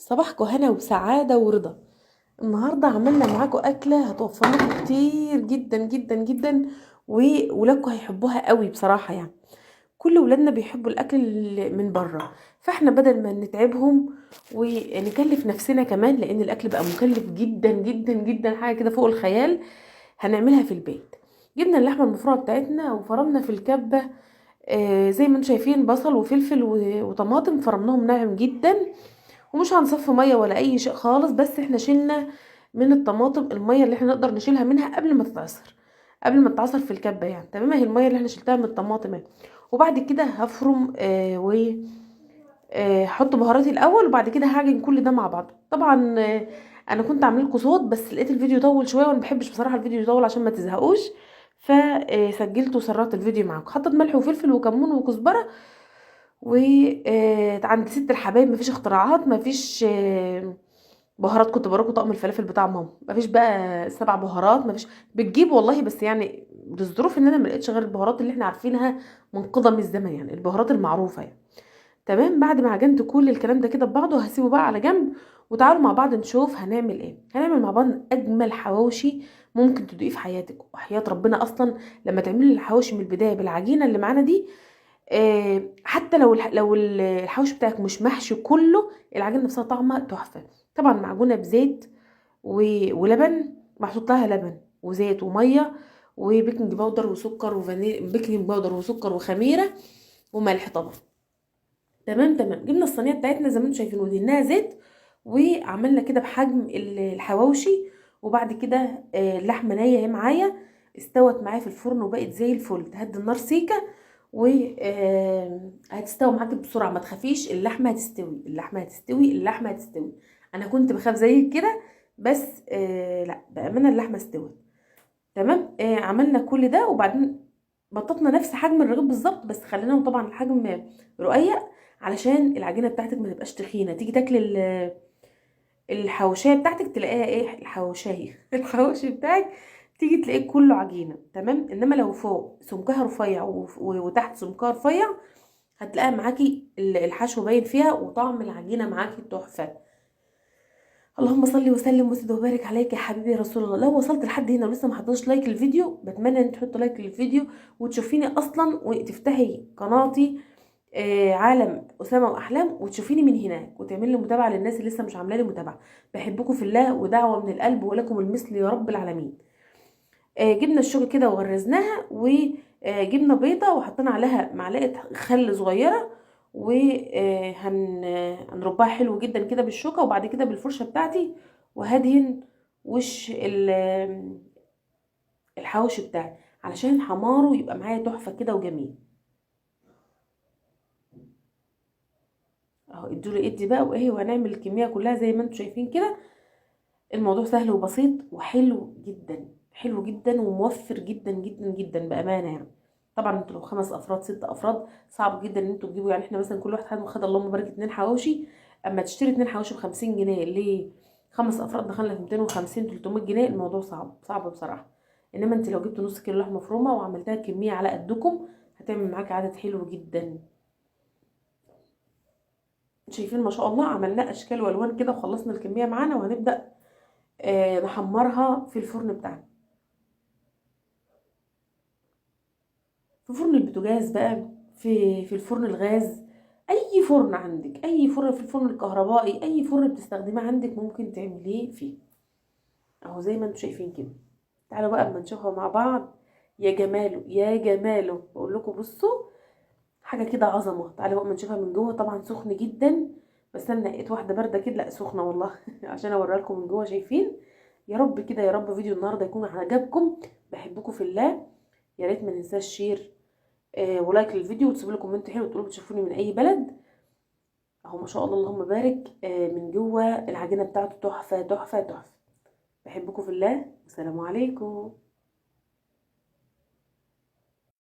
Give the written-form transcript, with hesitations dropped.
صباحكم هنا وسعادة ورضا. النهاردة عملنا معاكم أكلة هتوفر لكم كتير جدا جدا جدا، وولادكم هيحبوها قوي بصراحة يعني. كل ولادنا بيحبوا الأكل اللي من بره، فاحنا بدل ما نتعبهم ونكلف نفسنا كمان، لأن الأكل بقى مكلف جدا جدا جدا، حاجة كده فوق الخيال، هنعملها في البيت. جبنا اللحمة المفرومة بتاعتنا وفرمنا في الكبة. زي ما انتم شايفين بصل وفلفل وطماطم، فرمناهم ناعم جدا، ومش هنصفي ميه ولا اي شيء خالص، بس احنا شلنا من الطماطم الميه اللي احنا نقدر نشيلها منها قبل ما تتعصر في الكبه يعني. تمام، هي الميه اللي احنا شلتها من الطماطم اهي. وبعد كده هفرم هحط بهاراتي الاول، وبعد كده هعجن كل ده مع بعض. طبعا انا كنت عامله لكم صوت، بس لقيت الفيديو طول شويه، وانا ما بحبش بصراحه الفيديو يطول عشان ما تزهقوش، فسجلت وسرعت الفيديو معاكم. حطيت ملح وفلفل وكمون وكزبره، وعند ست الحبايب مفيش اختراعات، مفيش بهارات. كنت بروح طقم الفلافل بتاع ماما، مفيش بقى 7 بهارات، مفيش. بتجيب والله، بس يعني للظروف ان انا ما لقيتش غير البهارات اللي احنا عارفينها من قدم الزمن، يعني البهارات المعروفه يعني. تمام، بعد ما عجنت كل الكلام ده كده ببعضه، هسيبه بقى على جنب. وتعالوا مع بعض نشوف هنعمل ايه. هنعمل مع بعض اجمل حواوشي ممكن تدوقيه في حياتك، وحياة ربنا. اصلا لما تعملي الحواوشي من البدايه بالعجينه اللي معانا دي، حتى لو الحوش بتاعك مش محشي كله، العجينه نفسها طعمها تحفه. طبعا معجونه بزيت ولبن، محطوط لها لبن وزيت وميه وبيكنج باودر وسكر بيكنج باودر وسكر وخميره وملح طبعا. تمام تمام، جبنا الصينيه بتاعتنا زي ما انتم شايفين ودهناها زيت، وعملنا كده بحجم الحواوشي. وبعد كده اللحمه نيه اهي معايا، استوت معايا في الفرن وبقت زي الفل. تهدي النار سيكه وهتستوي معاكي بسرعه، ما تخافيش، اللحمه هتستوي اللحمه هتستوي اللحمه هتستوي. انا كنت بخاف زي كده، بس لا، بامانه اللحمه استوت. تمام، عملنا كل ده، وبعدين بططنا نفس حجم الرغيف بالظبط، بس خليناهم طبعا الحجم رقيق، علشان العجينه بتاعتك ما تبقاش تخينه. تيجي تاكلي الحوشيه بتاعتك تلاقيها ايه، الحوشيه الحوشي بتاعك تيجي تلاقيه كله عجينه. تمام، انما لو فوق سمكها رفيع وتحت سمكها رفيع، هتلاقيها معاكي الحشو باين فيها، وطعم العجينه معاكي تحفه. اللهم صل وسلم وزد وبارك عليك يا حبيبي يا رسول الله. لو وصلت لحد هنا ولسه ما حطيتش لايك للفيديو، بتمنى ان تحط لايك للفيديو وتشوفيني اصلا، وتفتحي قناتي عالم اسامه واحلام، وتشوفيني من هناك، وتعملي لي متابعه للناس اللي لسه مش عامله لي متابعه. بحبكم في الله، ودعوه من القلب، ولكم المثل يا رب العالمين. جبنا الشوكه كده وغرزناها، وجبنا بيضه وحطينا عليها معلقه خل صغيره، وهنربها حلو جدا كده بالشوكه، وبعد كده بالفرشه بتاعتي، وهدهن وش الحواوشي بتاعي علشان حماره يبقى معايا تحفه كده وجميل. اهو ادوا ادي بقى وايه، وهنعمل الكميه كلها زي ما انتم شايفين كده. الموضوع سهل وبسيط وحلو جدا، حلو جدا وموفر جدا جدا جدا بامانه يعني. طبعا انتوا لو 5 افراد 6 افراد صعب جدا ان انتوا تجيبوا، يعني احنا مثلا كل واحد خد اللهم بارك 2 حواوشي. اما تشتري 2 حواوشي ب50 جنيه ليه 5 افراد، دخلنا في 250 300 جنيه. الموضوع صعب صعب بصراحه. انما انت لو جبت نص كيلو لحمه مفرومه وعملتها كميه على قدكم، هتعمل معاك عدد حلو جدا. شايفين ما شاء الله، عملنا اشكال والوان كده وخلصنا الكميه معانا، وهنبدا نحمرها في الفرن بتاعنا، في فرن البوتاجاز بقى، في الفرن الغاز. اي فرن عندك، اي فرن، في الفرن الكهربائي، اي فرن بتستخدميه عندك ممكن تعمليه فيه. اهو زي ما انتم شايفين كده. تعالوا بقى اما نشوفها مع بعض. يا جماله يا جماله، بقول لكم بصوا، حاجه كده عظمه. تعالوا بقى اما نشوفها من جوه. طبعا سخن جدا، بس انا لقيت واحده بارده كده، لا سخنه والله عشان اوريها لكم من جوه. شايفين؟ يا رب كده، يا رب فيديو النهارده يكون عجبكم. بحبكم في الله. يا ريت ما ننساش شير ولايك للفيديو، وتسيبوا لي كومنت حلو وتقولوا بتشوفوني من اي بلد. اهو ما شاء الله اللهم بارك. من جوه العجينه بتاعته تحفه تحفه تحفه. بحبكم في الله، والسلام عليكم.